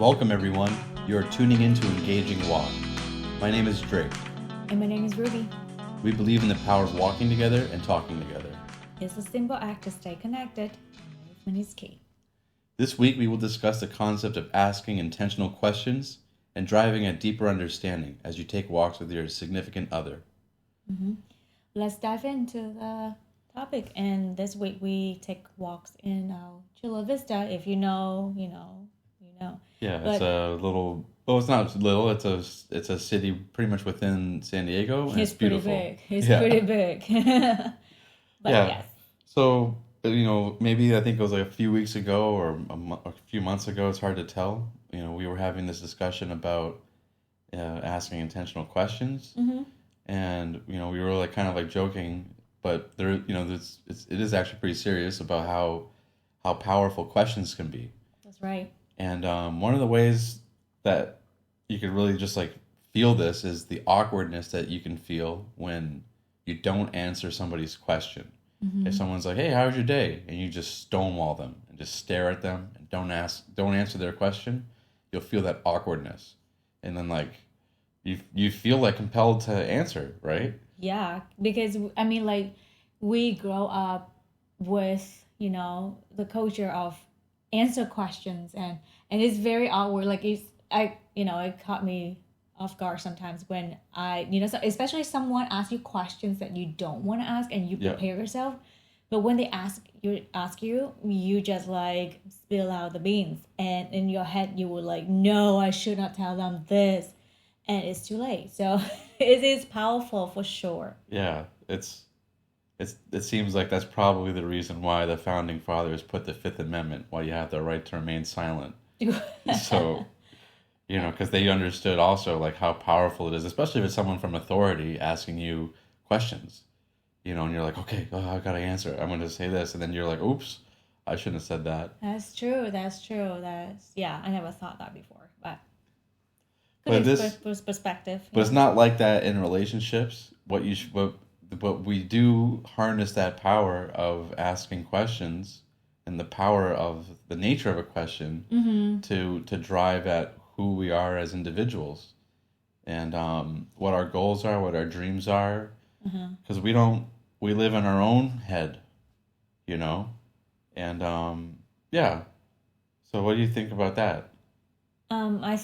Welcome, everyone. You're tuning into Engaging Walk. My name is Drake. And my name is Ruby. We believe in the power of walking together and talking together. It's a simple act to stay connected, and movement is key. This week, we will discuss the concept of asking intentional questions and driving a deeper understanding as you take walks with your significant other. Mm-hmm. Let's dive into the topic. And this week, we take walks in Chula Vista. If you know, you know. Yeah, it's a little. Well, it's not little. It's a city pretty much within San Diego, and it's beautiful. Pretty big. It's pretty big. But yes. So maybe I think it was like a few weeks ago or a few months ago. It's hard to tell. We were having this discussion about asking intentional questions, Mm-hmm. and we were like kind of like joking, but there, it is actually pretty serious about how powerful questions can be. That's right. And one of the ways that you could really just like feel this is the awkwardness that you can feel when you don't answer somebody's question. Mm-hmm. If someone's like, "Hey, how was your day?" and you just stonewall them and just stare at them and don't answer their question, you'll feel that awkwardness. And then like you feel like compelled to answer, right? Yeah, because I mean, like, we grow up with the culture of answer questions, and it's very awkward. Like, it caught me off guard sometimes when so especially someone asks you questions that you don't want to ask and you prepare yourself, but when they ask you just like spill out the beans, and in your head you were like, no, I should not tell them this, and it's too late. So it is powerful for sure. Yeah, it seems like that's probably the reason why the founding fathers put the Fifth Amendment, why you have the right to remain silent. So, because they understood also like how powerful it is, especially if it's someone from authority asking you questions, and you're like, okay, I gotta answer. I'm gonna say this, and then you're like, oops, I shouldn't have said that. That's true. I never thought that before, but perspective. But it's not like that in relationships. But we do harness that power of asking questions and the power of the nature of a question Mm-hmm. to drive at who we are as individuals and what our goals are, what our dreams are. Because we live in our own head, and So what do you think about that? I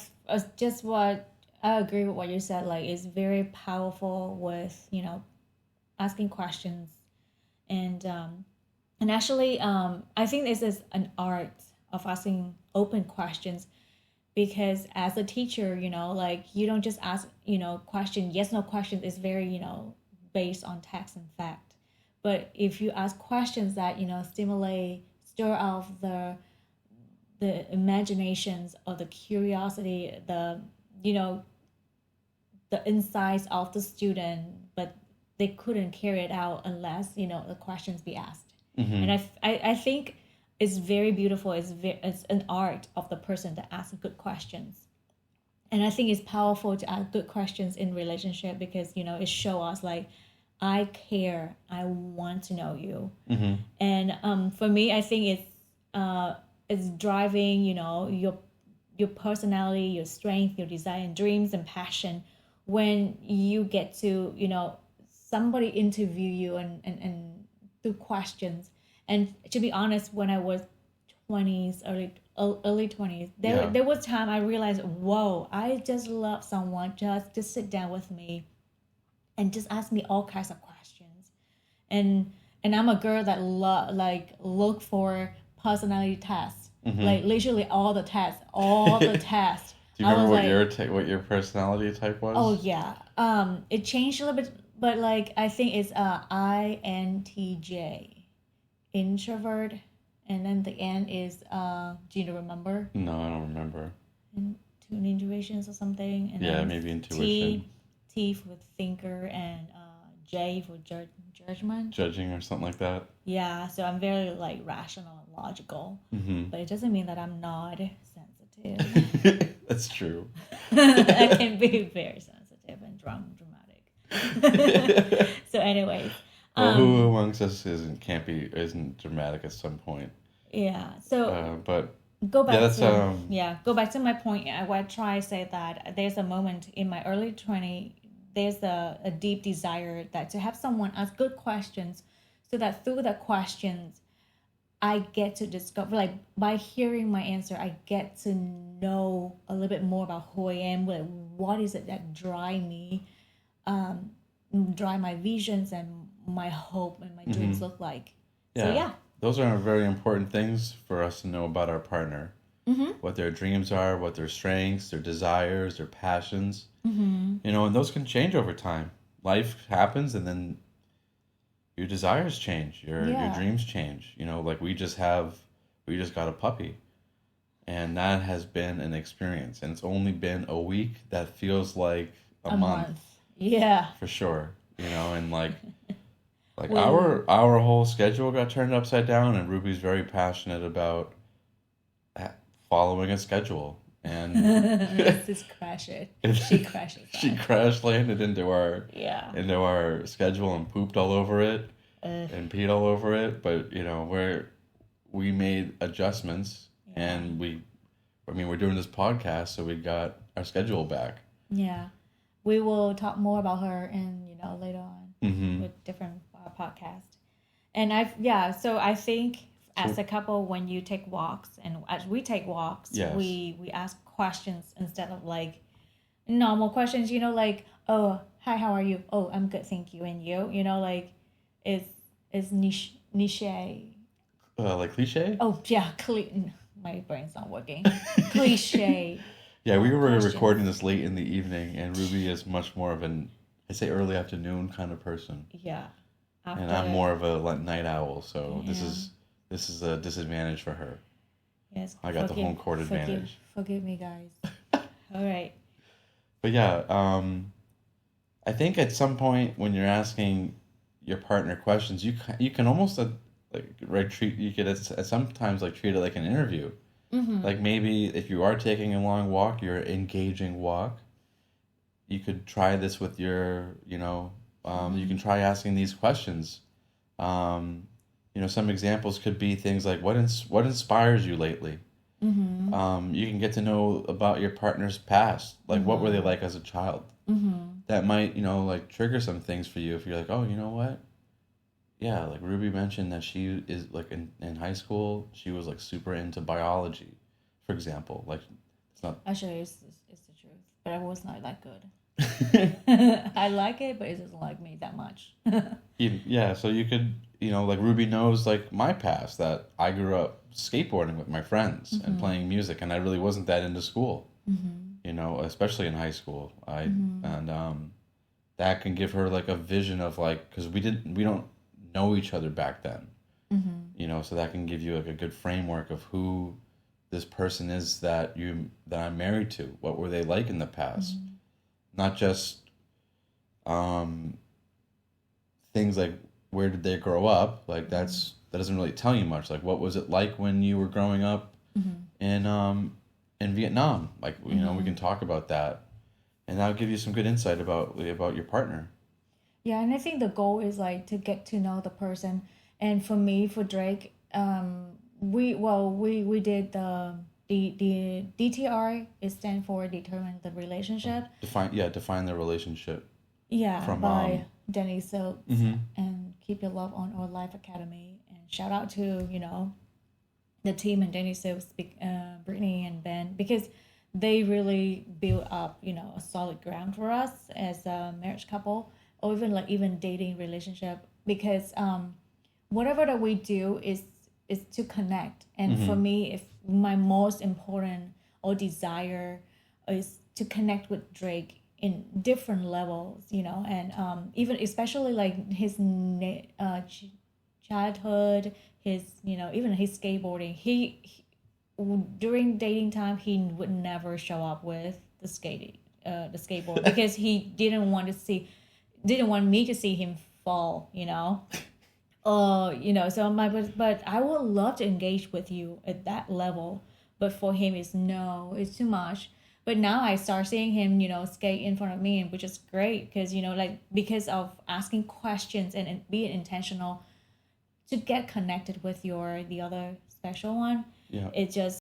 agree with what you said. Like, it's very powerful with asking questions, and actually I think this is an art of asking open questions, because as a teacher, like, you don't just ask question, yes, no question is very based on text and fact, but if you ask questions that stir out the imaginations or the curiosity, the insights of the student, but they couldn't carry it out unless the questions be asked. Mm-hmm. And I think it's very beautiful. It's an art of the person to ask good questions, and I think it's powerful to ask good questions in relationship, because it shows us like, I care, I want to know you. Mm-hmm. And for me, I think it's driving your personality, your strength, your desire and dreams and passion, when you get to somebody interview you and through questions. And to be honest, when I was 20s, early 20s, there was time I realized, whoa, I just love someone just to sit down with me and just ask me all kinds of questions. And I'm a girl that look for personality tests. Mm-hmm. Like, literally all the tests. Do you remember what your personality type was? Oh yeah. It changed a little bit, but like, I think it's INTJ, introvert, and then the N is do you remember? No, I don't remember. Intuitions or something. And yeah, maybe intuition. T for thinker, and J for judgment. Judging or something like that. Yeah, so I'm very like rational and logical, mm-hmm. but it doesn't mean that I'm not sensitive. That's true. I can be very sensitive and dramatic. So anyways. Well, who amongst us isn't dramatic at some point? Yeah. So. But go back that's to go back to my point. I try to say that there's a moment in my early 20s, there's a deep desire that to have someone ask good questions, so that through the questions I get to discover, like by hearing my answer, I get to know a little bit more about who I am, like what is it that drive my visions and my hope and my dreams look like. So yeah. Those are very important things for us to know about our partner. What their dreams are, what their strengths, their desires, their passions. You know, and those can change over time. Life happens, and then your desires change, your dreams change. You know, like we just got a puppy, and that has been an experience, and it's only been a week that feels like a month. Yeah, For sure. You know, and like well, our whole schedule got turned upside down, and Ruby's very passionate about following a schedule, and let's just crash it. She crashes. She crash landed into Yeah. our schedule and pooped all over it and peed all over it. But you know, we made adjustments, and we're doing this podcast, so we got our schedule back. Yeah, we will talk more about her and later on with different podcasts. And so I think as a couple, when you take walks and as we take walks, yes. we ask questions instead of like normal questions, like, oh, hi, how are you? Oh, I'm good, thank you. And you, like, is niche, like cliche? Oh, yeah, my brain's not working. Cliche. Yeah, we were recording this late in the evening, and Ruby is much more of I say early afternoon kind of person. Yeah. And I'm more of a night owl, so this is a disadvantage for her. Yes. I got the home court advantage. Forgive me, guys. All right. But yeah, I think at some point when you're asking your partner questions, you can almost treat it like an interview. Like maybe if you are taking a long walk, you're engaging walk. You could try this with your, you can try asking these questions. Some examples could be things like what inspires you lately. You can get to know about your partner's past, like what were they like as a child. That might trigger some things for you if you're like, oh, you know what? Yeah, like Ruby mentioned that she is like in high school, she was like super into biology, for example. Like it's not actually it's the truth, but I was not that good. I like it, but it doesn't like me that much. Yeah, so you could, like Ruby knows like my past, that I grew up skateboarding with my friends and playing music, and I really wasn't that into school. Especially in high school. And that can give her like a vision of like, because we don't know each other back then. So that can give you like a good framework of who this person is that I'm married to. What were they like in the past? Not just things like where did they grow up? Like that doesn't really tell you much. Like what was it like when you were growing up in Vietnam? Like we can talk about that, and that'll give you some good insight about your partner. Yeah, and I think the goal is like to get to know the person. And for me, for Drake, we did the DTR. It stands for determine the relationship. Define the relationship. Yeah, by Danny Silks and Keep Your Love on Our Life Academy. And shout out to the team and Danny Silks, Brittany and Ben, because they really built up a solid ground for us as a marriage couple, or even dating relationship, because whatever that we do is to connect. And for me, if my most important or desire is to connect with Drake in different levels, and even especially like his childhood, his even his skateboarding. He during dating time, he would never show up with the skateboard because he didn't want me to see him fall, so but I would love to engage with you at that level, but for him it's too much. But now I start seeing him skate in front of me, which is great because because of asking questions and being intentional to get connected with the other special one. Yeah. It just